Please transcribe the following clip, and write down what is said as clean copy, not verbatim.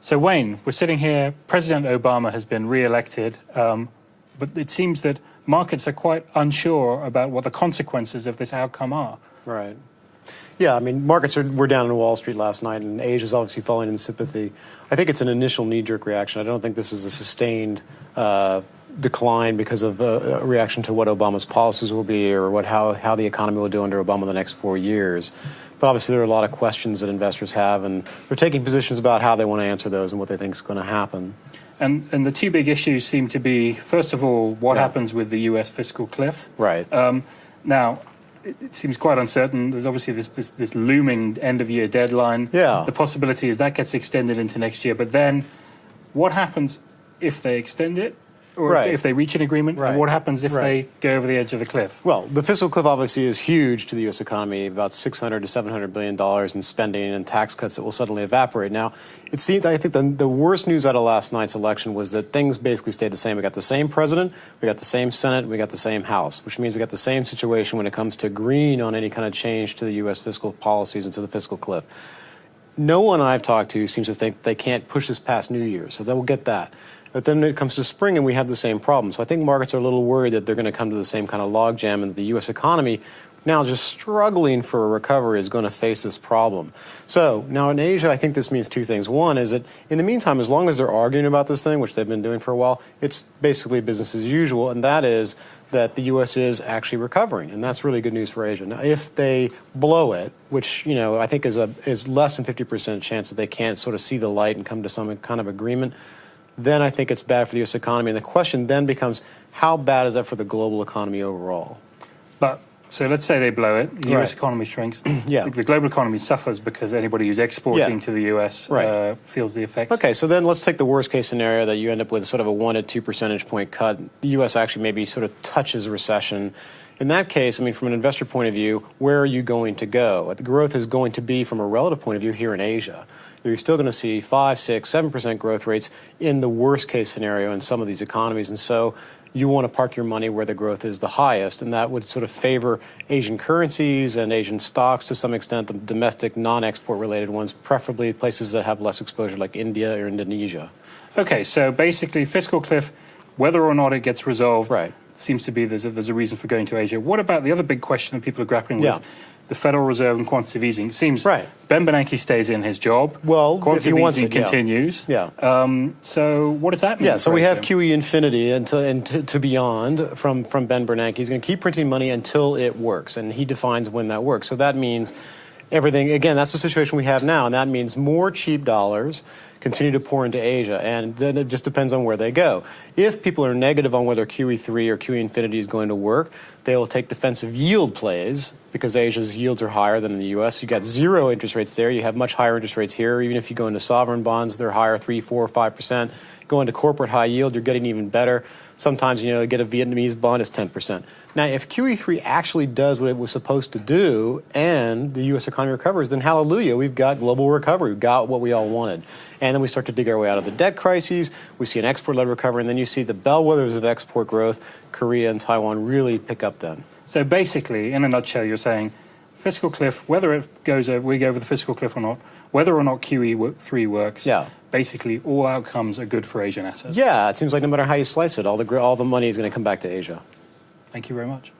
So, Wayne, we're sitting here. President Obama has been re-elected, but it seems that markets are quite unsure about what the consequences of this outcome are. Right. Yeah, I mean, markets were down in Wall Street last night, and Asia's obviously falling in sympathy. I think it's an initial knee-jerk reaction. I don't think this is a sustained decline because of a reaction to what Obama's policies will be or how the economy will do under Obama in the next 4 years. But obviously there are a lot of questions that investors have, and they're taking positions about how they want to answer those and what they think is going to happen. And the two big issues seem to be, first of all, what happens with the U.S. fiscal cliff. Right. Now, it seems quite uncertain. There's obviously this looming end-of-year deadline. Yeah. The possibility is that gets extended into next year. But then what happens if they extend it? Or if they reach an agreement, and what happens if they go over the edge of the cliff? Well, the fiscal cliff obviously is huge to the U.S. economy, about $600 to $700 billion in spending and tax cuts that will suddenly evaporate. Now, it seems, I think the worst news out of last night's election was that things basically stayed the same. We got the same president, we got the same Senate, and we got the same House, which means we got the same situation when it comes to agreeing on any kind of change to the U.S. fiscal policies and to the fiscal cliff. No one I've talked to seems to think they can't push this past New Year's, so they will get that. But then it comes to spring and we have the same problem. So I think markets are a little worried that they're going to come to the same kind of logjam, and the U.S. economy, now just struggling for a recovery, is going to face this problem. So now in Asia, I think this means two things. One is that in the meantime, as long as they're arguing about this thing, which they've been doing for a while, it's basically business as usual, and that is that the U.S. is actually recovering, and that's really good news for Asia. Now, if they blow it, which I think is less than 50% chance that they can't sort of see the light and come to some kind of agreement, then I think it's bad for the U.S. economy. And the question then becomes, how bad is that for the global economy overall? But, so let's say they blow it, the U.S. economy shrinks. Yeah. The global economy suffers because anybody who's exporting to the U.S. Feels the effects. Okay, so then let's take the worst case scenario that you end up with sort of a 1 to 2 percentage point cut. The U.S. actually maybe sort of touches recession. In that case, I mean, from an investor point of view, where are you going to go? The growth is going to be, from a relative point of view, here in Asia. You're still going to see 5, 6, 7% growth rates in the worst case scenario in some of these economies. And so you want to park your money where the growth is the highest, and that would sort of favor Asian currencies and Asian stocks to some extent, the domestic non-export related ones, preferably places that have less exposure like India or Indonesia. Okay, so basically fiscal cliff, whether or not it gets resolved, seems to be there's a reason for going to Asia. What about the other big question that people are grappling with? The Federal Reserve and quantitative easing. It seems Ben Bernanke stays in his job. Well, quantitative easing continues. So what does that mean? Yeah, so we have QE infinity and to beyond from Ben Bernanke. He's going to keep printing money until it works, and he defines when that works. So that means everything, again, that's the situation we have now, and that means more cheap dollars continue to pour into Asia, and then it just depends on where they go. If people are negative on whether QE3 or QE infinity is going to work, they will take defensive yield plays because Asia's yields are higher than in the U.S. You got zero interest rates there. You have much higher interest rates here. Even if you go into sovereign bonds, they're higher, 3, 4, 5%. Go into corporate high yield, you're getting even better. Sometimes, get a Vietnamese bond is 10%. Now, if QE3 actually does what it was supposed to do and the U.S. economy recovers, then hallelujah, we've got global recovery. We've got what we all wanted. And then we start to dig our way out of the debt crises. We see an export-led recovery, and then you see the bellwethers of export growth, Korea and Taiwan, really pick up then. So basically, in a nutshell, you're saying fiscal cliff, whether we go over the fiscal cliff or not, whether or not QE3 works, basically all outcomes are good for Asian assets. Yeah, it seems like no matter how you slice it, all the money is going to come back to Asia. Thank you very much.